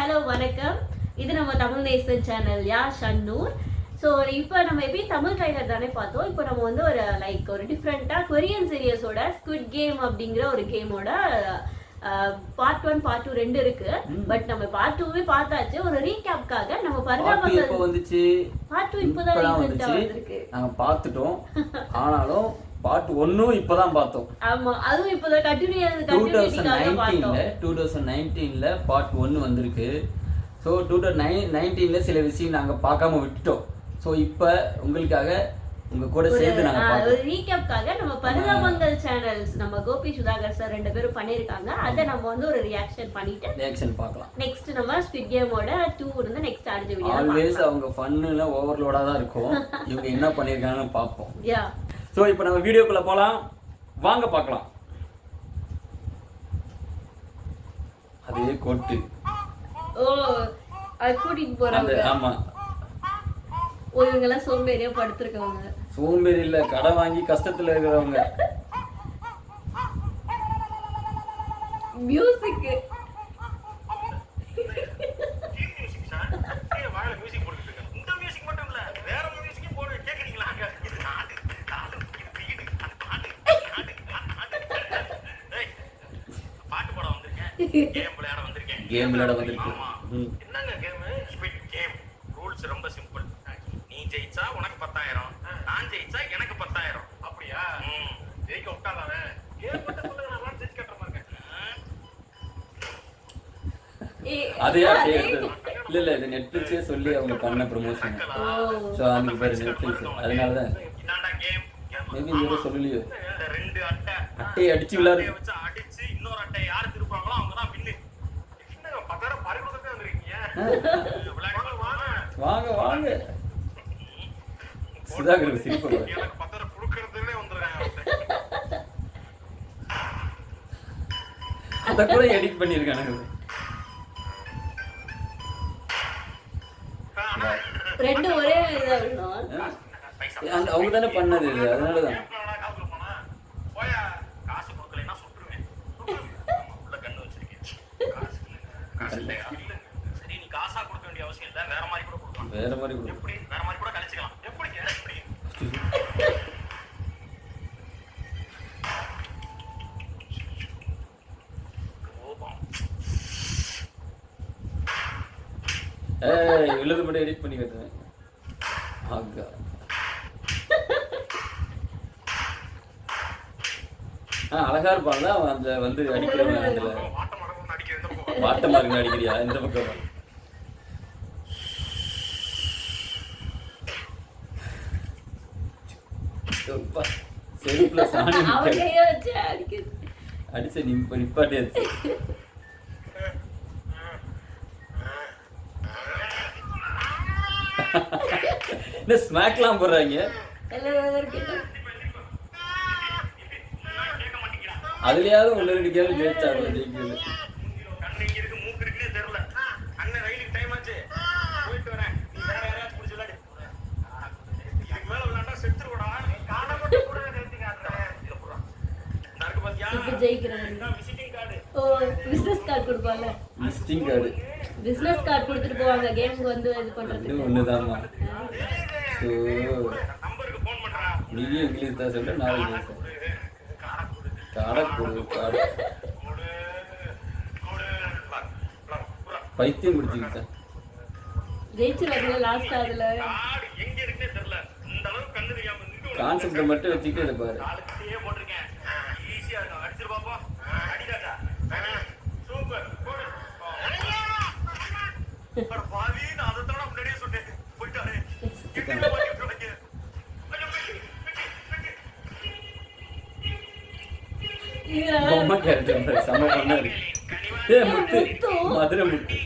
Hello வணக்கம். இது நம்ம தமிழ் நேசன் சேனல் ஷன்னூர். ஸோ இப்போ நம்ம எப்படி தமிழ் ட்ரைலர் தானே பார்த்தோம். இப்போ நம்ம வந்து ஒரு டிஃப்ரெண்ட்டாக கொரியன் சீரியஸோட ஸ்குவிட் கேம் அப்படிங்கிற ஒரு கேமோட பார்ட் 1 பார்ட் 2 ரெண்டு இருக்கு. பட் நம்ம பார்ட் 2வே பார்த்தாச்சு. ஒரு ரீகேப்காக நம்ம பரிதாபங்கள் இப்போ வந்துச்சு. பார்ட் 2 இப்போதான் ரீசெண்டா வந்திருக்கு. நாங்க பார்த்துட்டோம். ஆனாலும் பார்ட் 1 இப்போதான் பார்த்தோம். ஆமா, அதுவும் இப்போதான் கண்டினியூட்டிக்காக பார்த்தோம். 2019ல பார்ட் 1 வந்திருக்கு. ஸோ 2019ல சில விஷயம் நாங்க பார்க்காம விட்டுட்டோம். ஸோ இப்போ உங்களுக்காக உங்க கூட சேர்ந்து நாங்க ஒரு ரீகேப்காக நம்ம பரிதாபங்கள் சேனல்ஸ் நம்ம கோபி சுதாகர் சார் ரெண்டு பேரும் பண்ணிருக்காங்க. அதை நம்ம வந்து ஒரு ரியாக்ஷன் பார்க்கலாம். நெக்ஸ்ட் நம்ம ஸ்குவிட் கேமோட 2 இருந்து நெக்ஸ்ட் அடுத்த வீடியோ ஆல்வேஸ் அவங்க ஃபன்னுல ஓவர்லோடா தான் இருக்கும். இவங்க என்ன பண்ணிருக்காங்கன்னு பார்ப்போம். ஸோ இப்போ நம்ம வீடியோக்குள்ள போலாம், வாங்க பார்க்கலாம். அதே கோட்டு அது கூட்டிட்டு போறாங்க. ஆமா, இவங்க எல்லாம் சோம்பேறியா படுத்திருக்கவங்க. சோம்பேறி இல்ல, கடை வாங்கி கஷ்டத்துல இருக்கிறவங்க. மியூசிக் கேம் விளையாட வந்திருக்கு. என்னங்க கேம்? Squid game. ரூல்ஸ் ரொம்ப சிம்பிள். நீ ஜெயிச்சா உனக்கு 10,000, நான் ஜெயிச்சா எனக்கு 10,000. அப்படியா? ஜெயிக்க விட்டாதானே கேம் மட்டும் சொல்லுங்க, நான் ஜெயிச்சு கட்டுற மாதிரி இருக்கேன். அதே இல்ல இது நெட்ஃபிளிக்ஸே சொல்லி அவங்க பண்ண ப்ரமோஷன். சோ அதுக்கு பேரு நெட்ஃபிளிக்ஸ். அதனால தான் இதான்டா கேம். மேபி நீங்க சொல்லலையோ. ரெண்டு அட்டையை அடிச்சு விளையாடு. அடிச்சு இன்னொரு அட்டை யார் திருப்பாங்களோ அவங்க தான் வின்னு. என்னங்க 10,000 பறிகொடுத்தே வந்திருக்கீங்க. வாங்க வாங்க. சுதாகர் சிரிப்பு. எனக்கு 10,000 குடுக்கிறதுனே வந்திருக்காங்க. அத கூட எடிட் பண்ணிருக்கானுங்க. ரெண்டு ஒரே இதா வரணும். அவங்க தானே பண்ணது இது, அதனால தான். போயா காசு கொடுக்கலைன்னா சுட்டுருவேன். உள்ள கண்ணு வச்சிருக்கேன். காசு இல்லையா? சரி, நீ காசா கொடுக்க வேண்டிய அவசியம் இல்லை, வேற மாதிரி கூட கொடுக்கலாம். வேற மாதிரி கூட எப்படி? வேற மாதிரி கூட கழிச்சுக்கலாம். எப்படி? எப்படி? உள்ளது மட்டும் எடிட் பண்ணி கட்டுறேன். ஆகா, அழகா இருப்பான்ல அவன். அந்த வந்து அடிக்கிறவன் அதுல வாட்ட மார்க்கு அடிக்கிறியா? இந்த பக்கம் செருப்புல சாணி அடிச்ச நிப்பாட்டியாச்சு. என்ன ஸ்மாக்லாம் போடுறாங்க? அதுலயாவது ஒன்னு ரெண்டு கேள்வி ஜெயிச்சாங்க. ஜெயிக்கிறது பிசினஸ் கார்டு கொடுத்துட்டு போவாங்க கேமுக்கு வந்து இது பண்றது. ஒண்ணுதான்மா. நீங்க இங்கிலீஷ் தான் சொல்ல, நான் இங்கிலீஷ் தான். பைத்தியம் முடிச்சுக்கிட்ட ஜெயிச்சிருவாங்க லாஸ்ட். அதுல கான்செப்ட் மட்டும் வச்சுக்கிட்டு இதை பாரு. பொம்மை கேரக்டர் செம்ம பண்ணா இருக்கு. மதுரை முத்து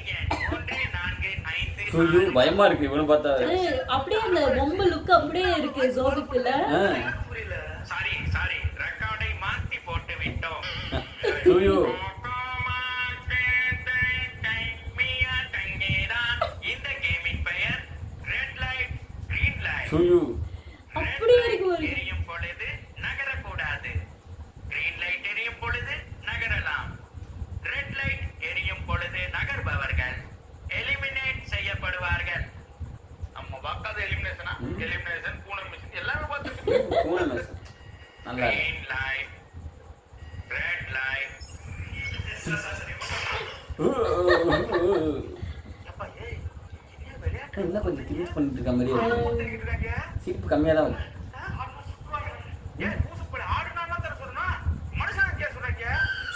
பயமா இருக்கு இவனை பார்த்தா. அப்படியே அந்த பொம்மை லுக் அப்படியே இருக்கு ஜோபிக்குல. சாரி சாரி, ரெக்கார்டை மாத்தி போட்டு விட்டோம். இந்த கேமின் பெயர் ரெட் லைட் கிரீன் லைட். அப்படியே இருக்கு. எரியும் பொழுது நகரக்கூடாது, கிரீன் லைட் எரியும் பொழுது நகரலாம், ரெட் லைட் எரியும் பொழுது நகர்பவர்கள் எப்பா, ஏய், என்ன விளையாட்டு இன்னும் கொஞ்சம் கிரிஞ்ச் பண்ணிட்டு இருக்க மாதிரியே இருக்கு. ஓட்டிக்கிட்டு இருக்காங்க? சிரிப்பு கம்மியாக தான் வருது. ஆடுனா சுத்துறாங்க. ஏன் பூசுப்படி ஆடுனா தான் சொல்லணும்? மனுஷனுக்கு ஏன் சொல்றாங்க?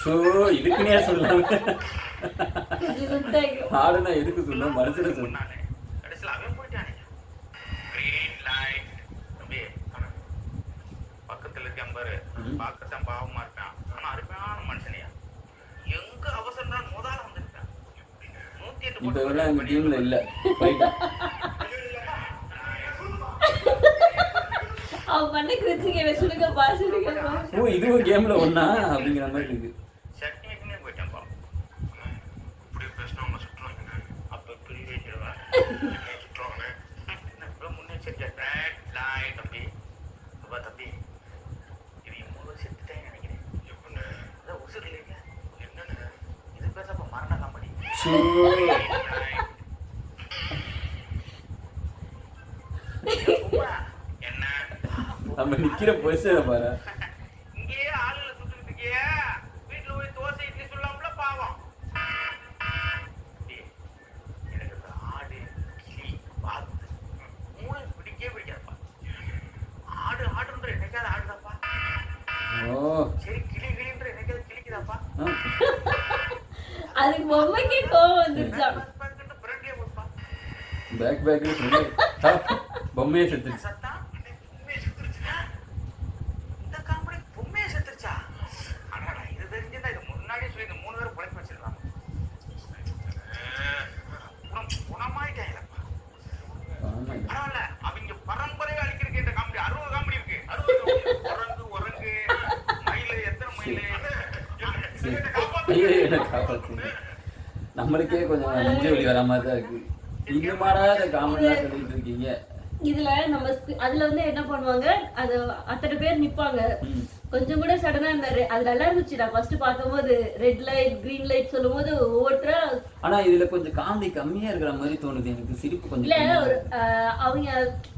ஷோ இதுக்குன்னே சொல்லலாம். இது விட்டாங்க. ஆடுனா எதுக்கு சொல்லணும், மனுஷனை சொல்லணும். நானு. கடைசியில அவன் போயிட்டானே. Green light. தம்பி, பக்கத்துல இருக்கான் பாரு. பார்க்கத்தான் பாவமா இருக்கான். ஆனா அருமையான மனுஷனையா. எங்க அவசரம் தான் முதல்ல வந்திருக்கான். 108 இப்போ இவெல்லாம் எங்கள் டீமில் இல்லை, போயிட்டான். அவன் பண்ண கிரிச்சிங்க என்ன சுடுங்கப்பா சுடுங்கப்பா. ஓ இதுவும் கேமில் ஒன்றா அப்படிங்கிற மாதிரி இருக்கு. சட்னிக்குன்னே போயிட்டான் பாவம். இப்படி பேசினா உன்னை சுற்றுவாங்க. அப்ப பிரி வைக்கிறவா சுற்றுவாங்க. என்ன இவ்வளவு முன்னெச்சரிக்கை? Red light தம்பி. அப்பா தம்பி, இது என் மூணு செத்துட்டேன்னு நினைக்கிறேன். எப்படின்னு? அதான் உசுறு இல்லைங்க. என்னன்னு? இது பேசப்ப மரண காமெடி. ஷோ என்ன? நம்ம நிற்கிற பொசிஷனை பாரு. இங்கேயே ஆளுல சுத்திட்டு இருக்கிய. வீட்டுல போய் தோசை இட்லி சொல்லலாம்ல பாவம். டேய், எனக்கு இந்த ஆடு, கிளி, வாத்து மூணு பிடிக்கவே பிடிக்காதுப்பா. ஆடு ஆடுன்ற என்னைக்காவது ஆடுதாப்பா. ஓ சரி கிளி கிளின்ற என்னைக்காவது கிளிக்குதாப்பா. அதுக்கு பொம்மைக்கே கோவம் வந்துருச்சான். பிரெண்ட்லயே போப்பா. பேக் பொம்மையே செத்துருச்சு. சத்தா பொம்மையை செத்துருச்சுடா. இந்த காமெடி பொம்மையை செத்துருச்சா? அடடா, இது தெரிஞ்சுதான் இது முன்னாடியே சொல்லி இந்த 3 பேரும் பிழைப்பு வச்சிருக்காங்க. குணமாயிட்டாங்களப்பா. பரவாயில்ல, அவங்க பரம்பரையை அழிக்கிறதுக்கு இந்த காமெடி 60 காமெடி இருக்கு. 60 உரங்கு மயிலு, எத்தனை மயிலு ஐயோ என்ன காப்பாற்றுங்க. நம்மளுக்கே கொஞ்சம் நெஞ்சு வலி வர மாதிரி தான் இருக்கு. இந்த மாறாத காமெடிலாம் சொல்லிட்டு இருக்கீங்க. இதுல நம்ம அதுல வந்து என்ன பண்ணுவாங்க, அது அத்தனை பேர் நிப்பாங்க. கொஞ்சம் கூட சடனா அந்த அது நல்லா இருந்துச்சுடா ஃபர்ஸ்ட் பார்க்கும்போது. ரெட் லைட் கிரீன் லைட் சொல்லும்போது ஒவ்வொருத்தரா. ஆனா இதுல கொஞ்சம் காமெடி கம்மியா இருக்கிற மாதிரி தோணுது எனக்கு. சிரிப்பு கொஞ்சம் இல்ல கம்மியா ஒரு இருக்கு. அவங்க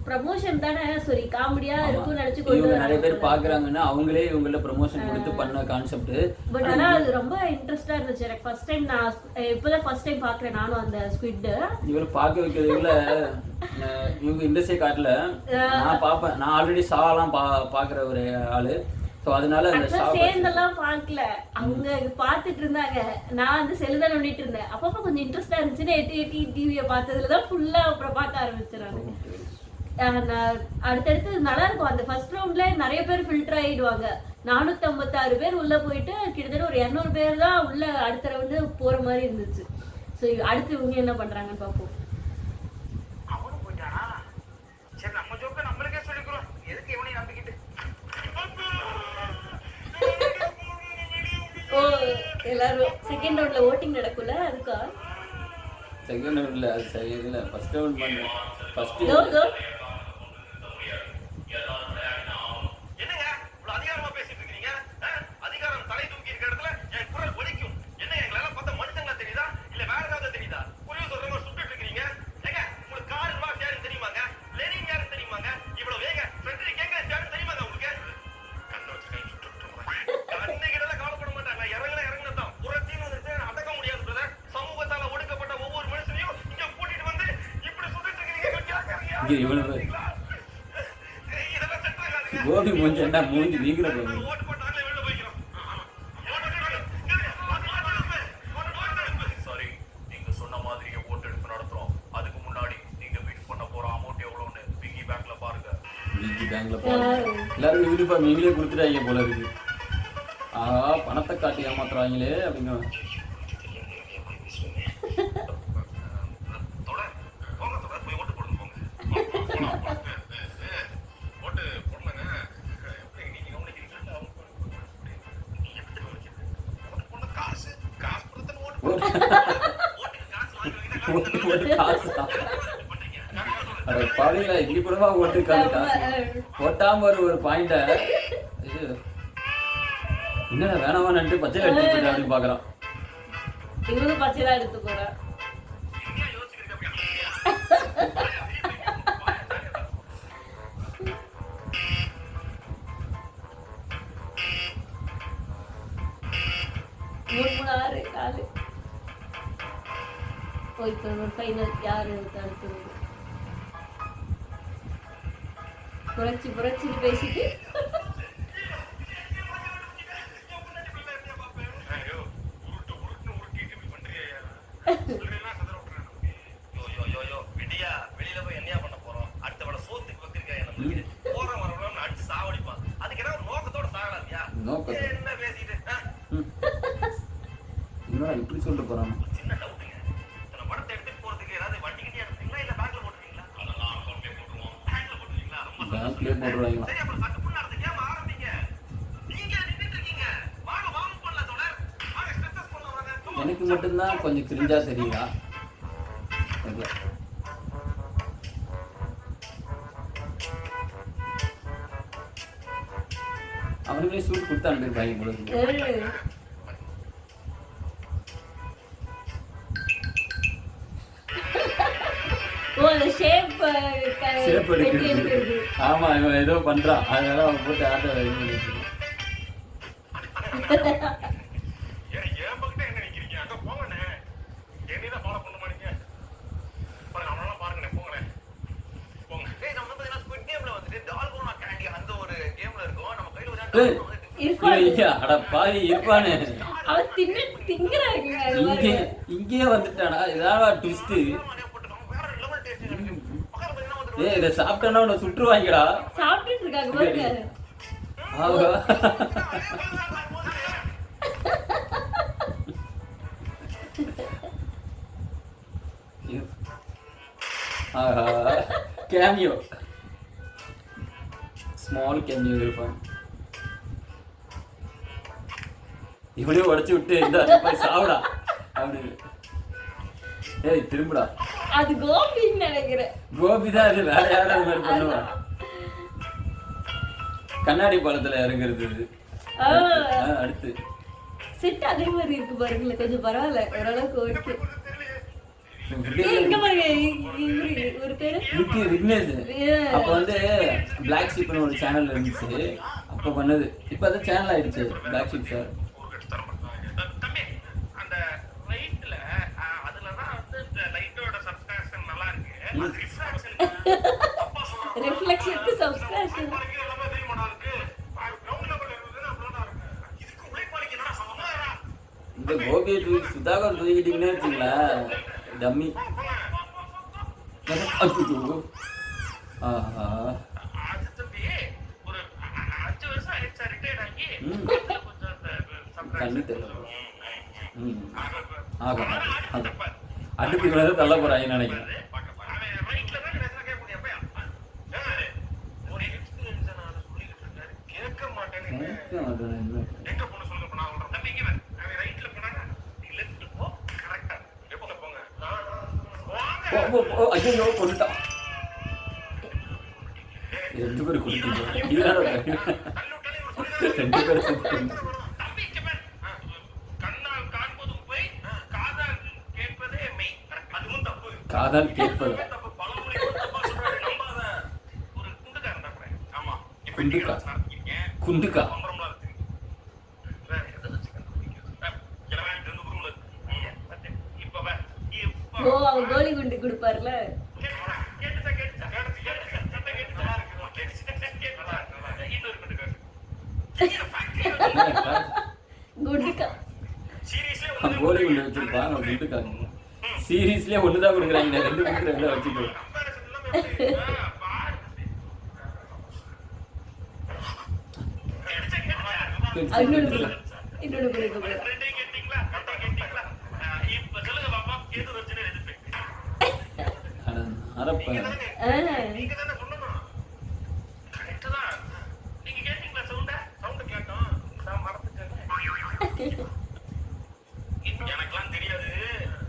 ப்ரமோஷன் தானே, சரி காமெடியா இருக்கும்னு நினைச்சு இவங்க கொண்டு நிறைய பேர் பாக்குறாங்கன்னா அவங்களே இவங்கள ப்ரமோஷன் கொடுத்து பண்ண கான்செப்ட். பட் ஆனா அது ரொம்ப இன்ட்ரெஸ்டா இருந்துச்சு எனக்கு. ஃபர்ஸ்ட் டைம் நான் இப்பதான் ஃபர்ஸ்ட் டைம் பாக்குறேன் நானும் அந்த ஸ்குவிட். இவரை பார்க்க வைக்கிறதுல இவங்க இண்டஸ்ட்ரி காட்டல. நான் பாப்பேன், நான் ஆல்ரெடி ஷாலாம் பாக்குற ஒரு ஆளு. ஸோ அதனால அந்த ஷா சேர்ந்தெல்லாம் பார்க்கல, அவங்க பார்த்துட்டு இருந்தாங்க. நான் வந்து செல்லுதான் நோண்டிட்டு இருந்தேன். அப்பப்போ கொஞ்சம் இன்ட்ரெஸ்டா இருந்துச்சுன்னு எட்டி எட்டி டிவியை பார்த்ததுலதான் ஃபுல்லா அப்புறம் பார்க்க ஆரம்பிச்சிடறாங்க. அடுத்தடுத்து நல்லா இருக்கும். அந்த ஃபர்ஸ்ட் ரவுண்ட்ல நிறைய பேர் ஃபில்டர் ஆயிடுவாங்க. 456 பேர் உள்ள போயிட்டு கிட்டத்தட்ட ஒரு 200 பேர் தான் உள்ள அடுத்த ரவுண்டு போற மாதிரி இருந்துச்சு. ஸோ அடுத்து இவங்க என்ன பண்றாங்கன்னு பார்ப்போம். அவனும் போயிட்டானா? சரி, நம்ம ஜோக்க நம்மளுக்கே சொல்லிக்கிறோம். எதுக்கு எவனையும் நம்பிக்கிட்டு? ஓ எல்லாரும் செகண்ட் ரவுண்ட்ல ஓட்டிங் நடக்கும்ல, அதுக்கா? செகண்ட் ரவுண்ட்ல அது சரி இல்லை. ஃபர்ஸ்ட் ரவுண்ட் பண்ண ஃபர்ஸ்ட் என்னங்க இவ்வளவு அதிகாரமா பேசிட்டு இருக்கீங்க? அதிகாரம் தலை தூக்கி இருக்கிற இடத்துல என் குரல் ஒலிக்கும். என்ன எங்களால பார்த்த மனுஷங்களா தெரியுதா இல்ல வேற ஏதாவது தெரியுதா? புரிய சொல்ற மாதிரி சுட்டுட்டு இருக்கீங்க. ஏங்க, உங்களுக்கு கார்ல் மார்க்ஸ் யாருன்னு தெரியுமாங்க? லெனின் யாருன்னு தெரியுமாங்க? இவ்வளவு வேக ஃப்ரெட்ரிக் எங்கெல்ஸ் யாருன்னு தெரியுமாங்க உங்களுக்கு? கண்ணை வச்சு கை சுட்டுட்டு கண்ணைகிட்ட கவலைப்பட மாட்டாங்க. இறங்குனதான் புரட்சின்னு வந்துச்சு, அடக்க முடியாது பிரதர். சமூகத்தால ஒடுக்கப்பட்ட ஒவ்வொரு மனுஷனையும் இங்க கூட்டிட்டு வந்து இப்படி சுட்டுட்டு இருக்கீங்க. இங்க இவ்வளவு கோபி மூஞ்சி என்ன மூஞ்சி வீங்கிற போகுது. சாரி, நீங்க சொன்ன மாதிரியே ஓட்டு எடுப்பு நடத்துறோம். அதுக்கு முன்னாடி நீங்க வின் பண்ண போற அமௌண்ட் எவ்வளவுன்னு பிகி பேங்க்ல பாருங்க. பிகி பேங்க்ல பாருங்க. எல்லாரும் யூனிஃபார்ம் நீங்களே கொடுத்துட்டாங்க போல இருக்கு. ஆஹா, பணத்தை காட்டி ஏமாத்துறாங்களே அப்படிங்க. பாவீங்களா இப்படி கூடமா ஓட்டுருக்காங்க. காசு போட்டாம ஒரு பாயிண்ட இது என்னடா வேணாமான்னு பச்சையில எடுத்து போயிட்டு அப்படின்னு பாக்குறான். இவங்க பச்சைதான் எடுத்து போறேன். 3 6 4 இப்போ ஒரு ஃபைனல் யாரு தடுத்து புரட்சி பேசிட்டு ஐயோ உருட்டுன்னு உருட்டிட்டு இப்படி பண்றியா? சொல்றேன்னா சதற விட்டுறேன். யோ விடியா வெளியில போய் என்னையா பண்ண போறோம்? அடுத்த வேளை சோத்துக்கு வைக்கிறீங்க நமக்கு. போற வரவங்க அடிச்சு சாவடிப்பான். அதுக்கு என்ன ஒரு நோக்கத்தோட சாகலாமியா? என்ன பேசிட்டு? என்னடா இப்படி சொல்லிட்டு போறான்? சின்ன டவுட்டுங்க. இந்த படத்தை எடுத்துட்டு போறதுக்கு ஏதாவது வண்டி கிட்டி எடுத்தீங்களா இல்ல பேங்க்ல போட்டுருக்கீங்களா? அதெல்லாம் அக்கௌண்ட்லயே போட்டுருவோம். பேங்க்ல போட்டுருக்கீங்களா? ரொம்ப பேங்க்லயே போடுறாங்களா? சரி அப்புறம் சட்டு புண்ணு அடுத்த கேம் ஆரம்பிங்க. நீங்க நின்னுட்டு இருக்கீங்க. வாங்க வாங்க பண்ணலாம் தோழர். வாங்க ஸ்ட்ரெச்சஸ் பண்ணலாம் வாங்க. எனக்கு மட்டும்தான் கொஞ்சம் கிரிஞ்சா தெரியுதா? தெரியல. அவனுங்களே சூட் கொடுத்து அனுப்பியிருப்பாங்க போல இருக்கு. ஓ அந்த ஷேப் சேப் எடுக்கிறது. ஆமா இவன் ஏதோ பண்றான், அதனால அவன் போட்டு ஆட்ட இது பண்ணிட்டு இருக்கான். ஏன் பக்கத்துல என்ன நிக்கிறீங்க? அங்க போங்கண்ணே. என்னைதான் ஃபாலோ பண்ண மாட்டீங்க. பாருங்க அவனெல்லாம் பாருங்கண்ணே, போங்கண்ணே. போங்க. ஏய் நம்ம வந்து ஸ்குவிட் கேம்ல வந்துட்டு டால்கோனா கேண்டி அந்த ஒரு கேம்ல இருக்கும். நம்ம கையில ஒரு ஏய், ஐயா, அட பாவி இருப்பானு. அவன் திங்கறாங்க இங்கேயே வந்துட்டானா? இதாவா ட்விஸ்ட்? வேற லெவல் டேஸ்ட் இருக்கு. பக்கத்துல பாத்தீங்கன்னா வந்து ஏய் இதை சாப்பிட்டானா உன்னை சுட்டுருவாங்கடா. சாப்பிட்டுட்டு இருக்காங்க பாருங்க. ஆஹா. ஆஹா கேமியோ, ஸ்மால் கேமியோ இருப்பான். இவனையும் உடச்சு விட்டு இந்த போய் சாப்பிடா அப்படின்னு. ஏய் திரும்புடா. அது கோபின்னு நினைக்கிறேன். கோபி தான் அது, வேற யாரும் அது மாதிரி பண்ணுவான். கண்ணாடி பாலத்துல இறங்குறது இது. அடுத்து செட் அதே மாதிரி இருக்கு பாருங்களேன், கொஞ்சம் பரவாயில்ல, ஓரளவுக்கு ஓகே. இங்க பாருங்க, ஒரு பேரு விக்னேஷ். அப்ப வந்து பிளாக் ஷீப்னு ஒரு சேனல் இருந்துச்சு, அப்ப பண்ணது. இப்ப அது சேனல் ஆயிடுச்சு பிளாக் ஷீப் சார். தம்பி அந்த ரைட்ல அதுலதான் வந்து லைட்டோட சப்ஸ்கிரிப்ஷன் நல்லா இருக்கு. அது ரிஃப்ளெக்ஷன் அப்பா சொல்றாங்க. ரிஃப்ளெக்ஷனுக்கு சப்ஸ்கிரிப்ஷன் பாருங்க எல்லாமே தெரியுமாடா இருக்கு. கிரவுண்ட் லெவல்ல இருக்குதுன்னா அப்படிதான் இருக்கு. இதுக்கு உழைப்பாளிக்கு என்னடா சம்பந்தம்? இந்த கோபியை தூக்கி சுதாகர் தூக்கிட்டீங்கன்னு வச்சுங்களேன், டம்மி. ஆஹா அது தம்பி ஒரு 5 வருஷம் ஆயிடுச்சா ரிட்டையர்ட் ஆகி. கண்ணு தெரியல. ஆகா அடுத்து இவ்வளவு தள்ள போறாங்கன்னு நினைக்கிறேன். ஐயோ கொண்டுட்டான். ரெண்டு பேரும் கொண்டுட்டீங்க. ரெண்டு பேரும் சேர்த்து காதால் கேட்பது. குண்டுக்கா குண்டுக்கா ஓ அவன் கோலி குண்டு கொடுப்பார்ல. குண்டுக்கா கோலி குண்டு வச்சிருப்பான், குண்டுக்கா. சீரீஸ்லயே ஒண்ணுதான் கொடுக்குறாங்க, ரெண்டு கொடுக்குறத வச்சுக்கோ. இன்னொன்னு கொடுக்க எனக்கெல்லாம் தெரியாது.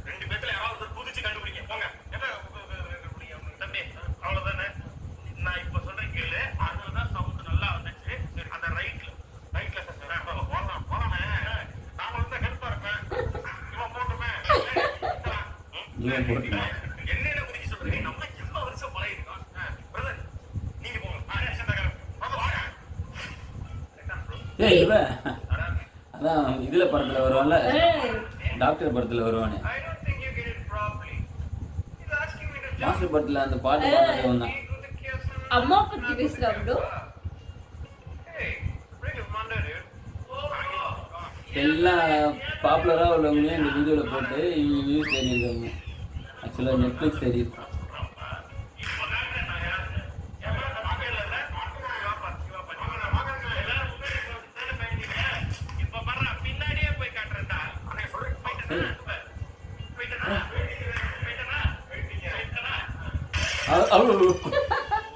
ரெண்டு பேத்துல யாராவது புதுச்சு கண்டுபிடிங்க போங்க. தம்பி அவ்வளவுதானே. நான் இப்ப சொல்றேன் கேளு. அதுதான் சவுண்ட் நல்லா வந்துச்சு. அந்த ரைட்ல போலாம் போலாமே. நான் வந்து கருப்பா இருப்பேன், இவன் போட்டுமே என்னென்ன குதிக்க சொல்றீங்க? நம்ம எவ்வளவு வருஷம் பழகிருக்கோம். பிரதர் நீங்க போங்க. ஏய் இவன் அதான் இதுல படத்துல வருவான்ல, டாக்டர் படத்துல வருவானே, I don't think you get it properly. He's asking me to jump. Master படத்துல அந்த பாட்டு பாடுறவன் தான். அம்மா பத்தி பேசுறா bro. Hey, bring him under, dude. எல்லாம் பாப்புலரா உள்ளவங்களையும் இந்த வீடியோல போட்டு இவங்க வியூஸ் தேடிருக்காங்க. ஆக்சுவலா நெட்ஃபிளிக்ஸ் தேடி இருக்கு.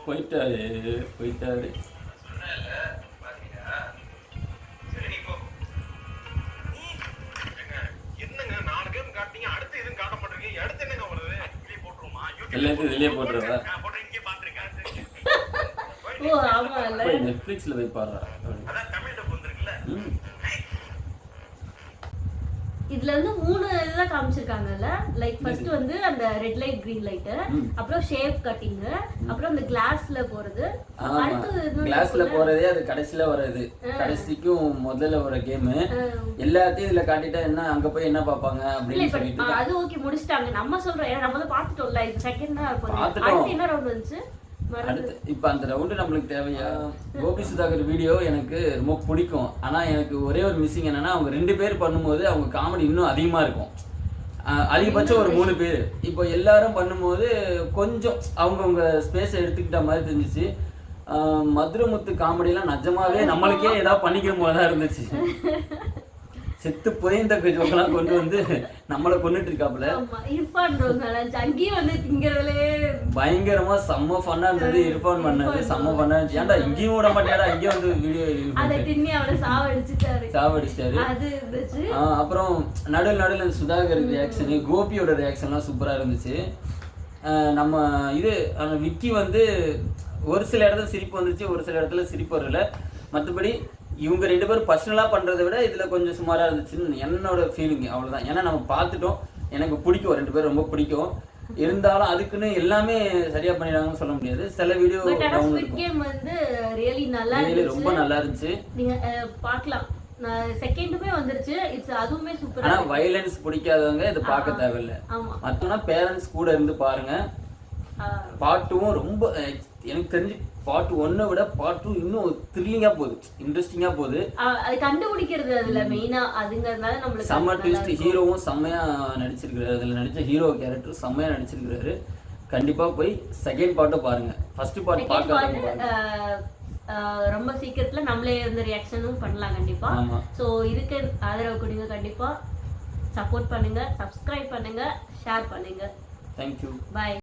போயிட்டாரு போயிட்டாரு. என்னங்க 4 கேம் காட்டிங்க, அடுத்து எதுவும் காட்ட மாட்டீங்க. அடுத்து என்னங்க வருது? வெளியே போட்டுருமா? எல்லாத்தையும் வெளியே போட்டுருவா. நான் போட்டு இங்கே பாத்துருக்கேன். ஓ ஆமா இல்ல. போய் நெட்ஃபிளிக்ஸ்ல போய் பாடுறா. அதான் தமிழ் டப் வந்திருக்குல்ல. இதுல வந்து 3 இதெல்லாம் காமிச்சிருக்காங்கல்ல. லைக் ஃபர்ஸ்ட் வந்து அந்த ரெட் லைட் கிரீன் லைட், அப்புறம் ஷேப் கட்டிங், அப்புறம் அந்த கிளாஸ்ல போறது. ஆமா, கிளாஸ்ல போறதே அது கடைசில வர்றது. கடைசிக்கும் முதல்ல வர கேம் எல்லாத்தையும் இதுல காட்டிட்டா என்ன, அங்க போய் என்ன பாப்பாங்க இல்ல அப்படின்னு இப்ப சொல்லிட்டு அது ஓகே முடிச்சிட்டாங்க. நம்ம சொல்றோம் ஏன்னா நம்ம தான் பாத்துட்டோம்ல. இது செகண்ட் தான் இருக்கும். பாத்துட்டோம். அடுத்து என்ன ரவுண்ட் வந்துச்சு? அடுத்து இப்ப அந்த ரவுண்டு நம்மளுக்கு தேவையா? கோபி சுதாகர் வீடியோ எனக்கு ரொம்ப பிடிக்கும். ஆனா எனக்கு ஒரே ஒரு மிஸ்ஸிங் என்னன்னா, அவங்க 2 பேர் பண்ணும்போது அவங்க காமெடி இன்னும் அதிகமா இருக்கும். அதிகபட்சம் ஒரு 3 பேர். இப்போ எல்லாரும் பண்ணும்போது கொஞ்சம் அவங்கவுங்க ஸ்பேஸ் எடுத்துக்கிட்ட மாதிரி தெரிஞ்சிச்சு. மதுரமுத்து காமெடியெல்லாம் நிஜமாவே நம்மளுக்கே ஏதாவது பண்ணிக்கிற போல தான் இருந்துச்சு. செத்து புதைந்த ஜோக்கெல்லாம் கொண்டு வந்து நம்மளை கொண்டுட்டு இருக்காப்புல. அங்கேயும் வந்து திங்கிறதுலே பயங்கரமா செம்ம ஃபன்னா இருந்தது. இர்ஃபான் பண்ணது செம்ம ஃபன்னா இருந்துச்சு. ஏன்டா இங்கேயும் விட மாட்டேடா, இங்கே வந்து வீடியோ சாவடிச்சிட்டாரு. அப்புறம் நடுவில் அந்த சுதாகர் ரியாக்ஷனு, கோபியோட ரியாக்ஷன்லாம் சூப்பரா இருந்துச்சு. நம்ம இது விக்கி வந்து ஒரு சில இடத்துல சிரிப்பு வந்துச்சு, ஒரு சில இடத்துல சிரிப்பு வரல. மற்றபடி இவங்க 2 பேரும் பர்சனலாக பண்ணுறதை விட இதில் கொஞ்சம் சுமாராக இருந்துச்சுன்னு என்னோட ஃபீலிங். அவ்வளோதான். ஏன்னா நம்ம பார்த்துட்டோம், எனக்கு பிடிக்கும், 2 பேரும் ரொம்ப பிடிக்கும். இருந்தாலும் அதுக்குன்னு எல்லாமே சரியா பண்ணிடுறாங்கன்னு சொல்ல முடியாது. சில வீடியோ வந்து ரொம்ப நல்லா இருந்துச்சு. நீங்க பார்க்கலாம். செகண்டுமே வந்துருச்சு. இட்ஸ் அதுவுமே சூப்பரா. ஆனா வயலன்ஸ் பிடிக்காதவங்க இதை பார்க்க தேவையில்லை. மற்றனா பேரண்ட்ஸ் கூட இருந்து பாருங்க. பார்ட் 2 ரொம்ப எனக்கு தெரிஞ்சு பார்ட் 1 விட பார்ட் 2 இன்னும் த்ரில்லிங்கா போகுது, இன்ட்ரெஸ்டிங்கா போகுது. அது கண்டுபிடிக்கிறது அதுல மெயினா அதுங்கறதுனால நம்மளுக்கு செம்ம ட்விஸ்ட். ஹீரோவும் செம்மையா நடிச்சிருக்காரு. அதுல நடிச்ச ஹீரோ கேரக்டர் செம்மையா நடிச்சிருக்காரு. கண்டிப்பா போய் செகண்ட் பார்ட்டும் பாருங்க. ஃபர்ஸ்ட் பார்ட் பார்க்காதவங்க ரொம்ப சீக்கிரத்துல நம்மளே வந்து ரியாக்ஷனும் பண்ணலாம் கண்டிப்பா. சோ இதுக்கு ஆதரவு கொடுங்க, கண்டிப்பா சப்போர்ட் பண்ணுங்க, சப்ஸ்கிரைப் பண்ணுங்க, ஷேர் பண்ணுங்க. தேங்க்யூ. பை.